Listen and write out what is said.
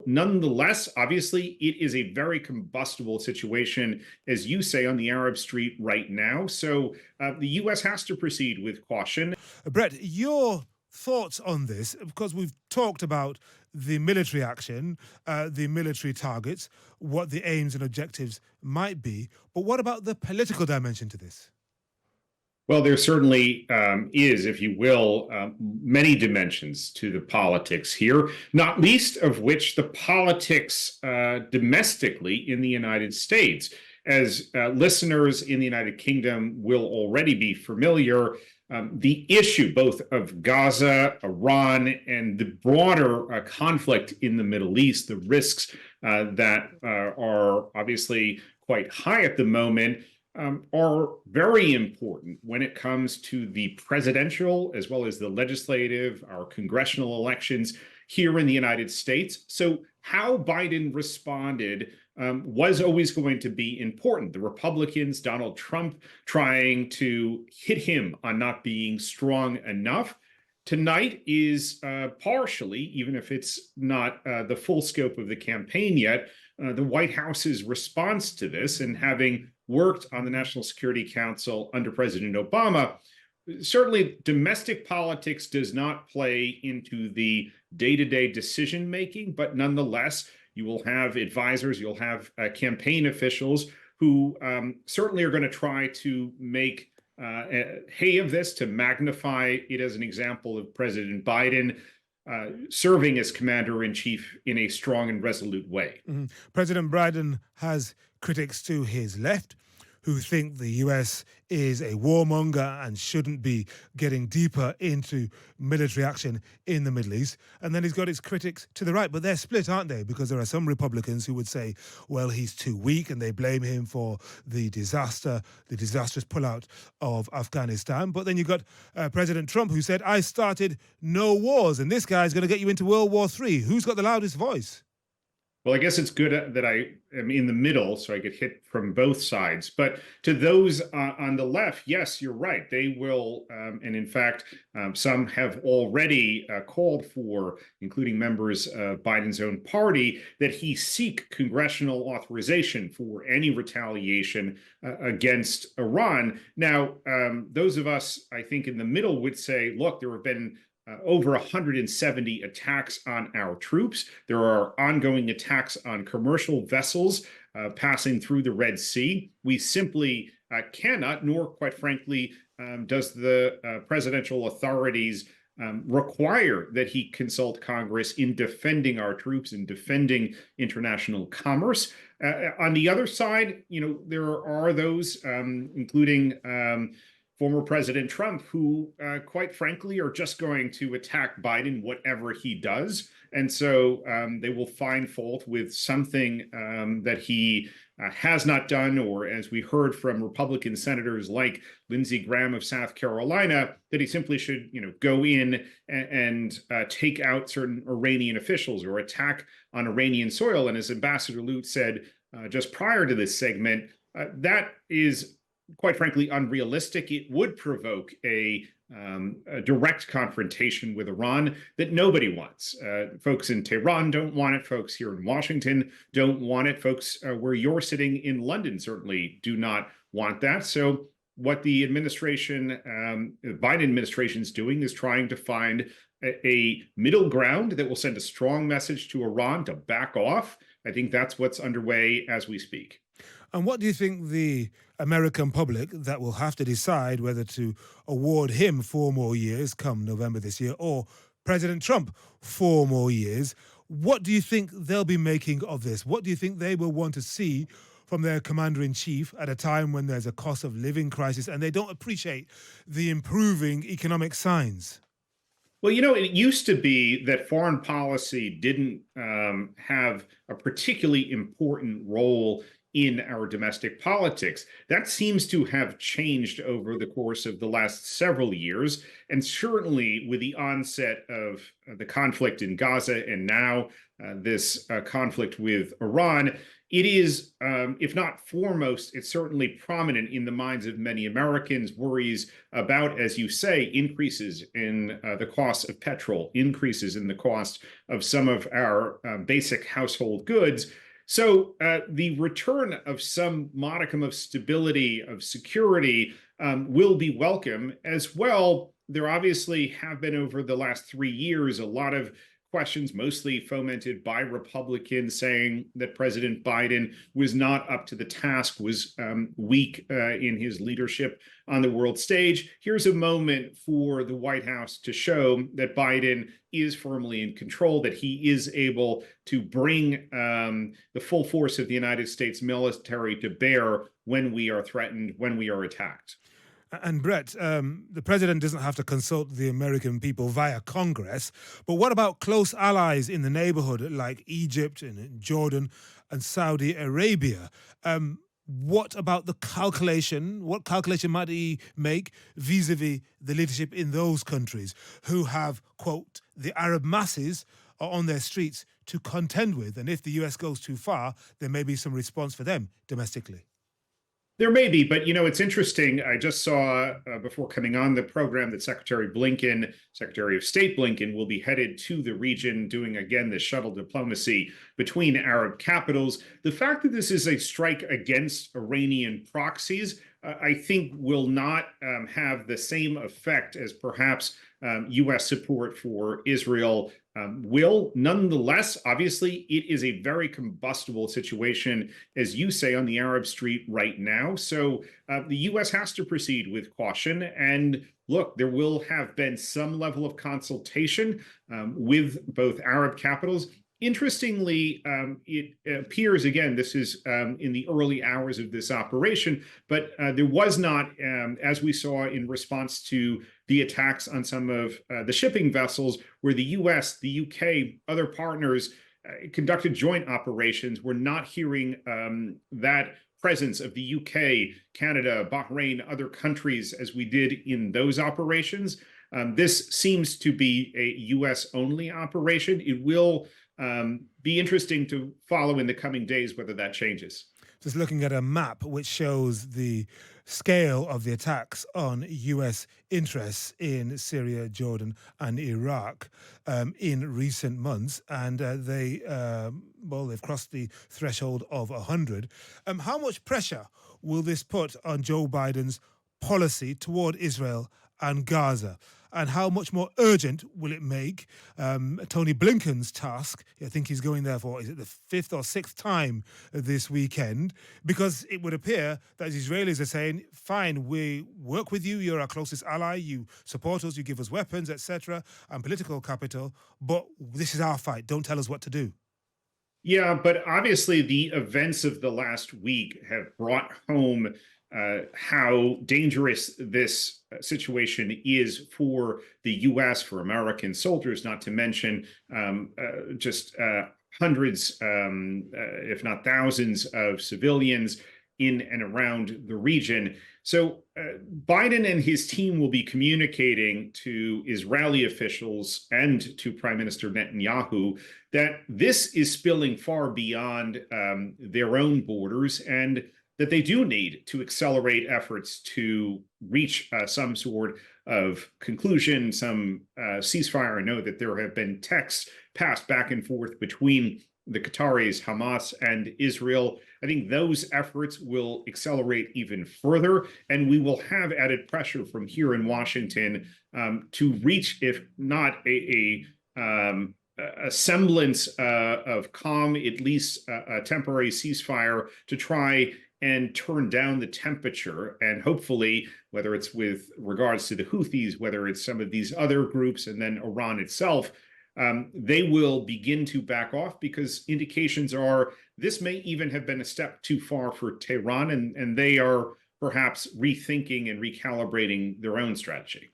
nonetheless, obviously, it is a very combustible situation, as you say, on the Arab Street right now. So the U.S. has to proceed with caution. Brett, your thoughts on this? Because we've talked about the military action, the military targets, what the aims and objectives might be. But what about the political dimension to this? Well, there certainly is, if you will, many dimensions to the politics here, not least of which the politics domestically in the United States. As listeners in the United Kingdom will already be familiar, the issue both of Gaza, Iran, and the broader conflict in the Middle East, the risks that are obviously quite high at the moment, are very important when it comes to the presidential as well as the legislative, our congressional elections here in the United States. So how Biden responded was always going to be important. The Republicans, Donald Trump, trying to hit him on not being strong enough. Tonight is partially, even if it's not the full scope of the campaign yet, the White House's response to this, and having worked on the National Security Council under President Obama, certainly domestic politics does not play into the day-to-day decision-making, but nonetheless, you will have advisors, you'll have campaign officials who certainly are going to try to make hay of this, to magnify it as an example of President Biden serving as commander-in-chief in a strong and resolute way. Mm-hmm. President Biden has critics to his left who think the US is a warmonger and shouldn't be getting deeper into military action in the Middle East. And then he's got his critics to the right, but they're split, aren't they? Because there are some Republicans who would say, well, he's too weak, and they blame him for the disastrous pullout of Afghanistan. But then you've got President Trump, who said, I started no wars, and this guy's going to get you into World War III. Who's got the loudest voice? Well, I guess it's good that I am in the middle, so I get hit from both sides. But to those on the left, yes, you're right. They will, and in fact, some have already called for, including members of Biden's own party, that he seek congressional authorization for any retaliation against Iran. Now, those of us, I think, in the middle would say, look, there have been over 170 attacks on our troops. There are ongoing attacks on commercial vessels passing through the Red Sea. We simply cannot, nor quite frankly, does the presidential authorities require that he consult Congress in defending our troops and defending international commerce. On the other side, there are those, including former President Trump, who, quite frankly, are just going to attack Biden, whatever he does. And so they will find fault with something that he has not done, or as we heard from Republican senators like Lindsey Graham of South Carolina, that he simply should, go in and take out certain Iranian officials or attack on Iranian soil. And as Ambassador Lute said just prior to this segment, that is quite frankly unrealistic. It would provoke a direct confrontation with Iran that nobody wants. Folks in Tehran don't want it. Folks here in Washington don't want it. Folks where you're sitting in London certainly do not want that. So what the administration, the Biden administration is doing is trying to find a middle ground that will send a strong message to Iran to back off. I think that's what's underway as we speak. And what do you think the American public that will have to decide whether to award him 4 more years come November this year, or President Trump 4 more years, what do you think they'll be making of this? What do you think they will want to see from their commander-in-chief at a time when there's a cost of living crisis and they don't appreciate the improving economic signs? Well, it used to be that foreign policy didn't have a particularly important role in our domestic politics. That seems to have changed over the course of the last several years. And certainly with the onset of the conflict in Gaza and now this conflict with Iran, it is, if not foremost, it's certainly prominent in the minds of many Americans. Worries about, as you say, increases in the cost of petrol, increases in the cost of some of our basic household goods. So the return of some modicum of stability, of security, will be welcome as well. There obviously have been over the last 3 years a lot of questions, mostly fomented by Republicans, saying that President Biden was not up to the task, was weak in his leadership on the world stage. Here's a moment for the White House to show that Biden is firmly in control, that he is able to bring the full force of the United States military to bear when we are threatened, when we are attacked. And Brett, the president doesn't have to consult the American people via Congress, but what about close allies in the neighborhood like Egypt and Jordan and Saudi Arabia? What about the calculation? What calculation might he make vis-a-vis the leadership in those countries who have, quote, the Arab masses are on their streets to contend with? And if the US goes too far, there may be some response for them domestically. There may be, but it's interesting. I just saw before coming on the program that Secretary of State Blinken, will be headed to the region, doing again this shuttle diplomacy between Arab capitals. The fact that this is a strike against Iranian proxies, I think, will not have the same effect as perhaps U.S. support for Israel will. Nonetheless, obviously, it is a very combustible situation, as you say, on the Arab street right now. So the U.S. has to proceed with caution. And look, there will have been some level of consultation with both Arab capitals. Interestingly, it appears, again, this is in the early hours of this operation, but there was not, as we saw in response to the attacks on some of the shipping vessels, where the US, the UK, other partners conducted joint operations. We're not hearing that presence of the UK, Canada, Bahrain, other countries as we did in those operations. This seems to be a US-only operation. It will be interesting to follow in the coming days whether that changes. Just looking at a map which shows the scale of the attacks on US interests in Syria, Jordan, and Iraq in recent months, and they've crossed the threshold of 100. How much pressure will this put on Joe Biden's policy toward Israel and Gaza? And how much more urgent will it make Tony Blinken's task? I think he's going there for, is it the fifth or sixth time this weekend? Because it would appear that the Israelis are saying, fine, we work with you, you're our closest ally, you support us, you give us weapons, etc., and political capital, but this is our fight, don't tell us what to do. Yeah, but obviously the events of the last week have brought home how dangerous this situation is for the U.S., for American soldiers, not to mention just hundreds, if not thousands, of civilians in and around the region. So Biden and his team will be communicating to Israeli officials and to Prime Minister Netanyahu that this is spilling far beyond their own borders, and that they do need to accelerate efforts to reach some sort of conclusion, some ceasefire. I know that there have been texts passed back and forth between the Qataris, Hamas, and Israel. I think those efforts will accelerate even further, and we will have added pressure from here in Washington to reach, if not a semblance of calm, at least a temporary ceasefire, to try and turn down the temperature. And hopefully, whether it's with regards to the Houthis, whether it's some of these other groups, and then Iran itself, they will begin to back off, because indications are this may even have been a step too far for Tehran, and they are perhaps rethinking and recalibrating their own strategy.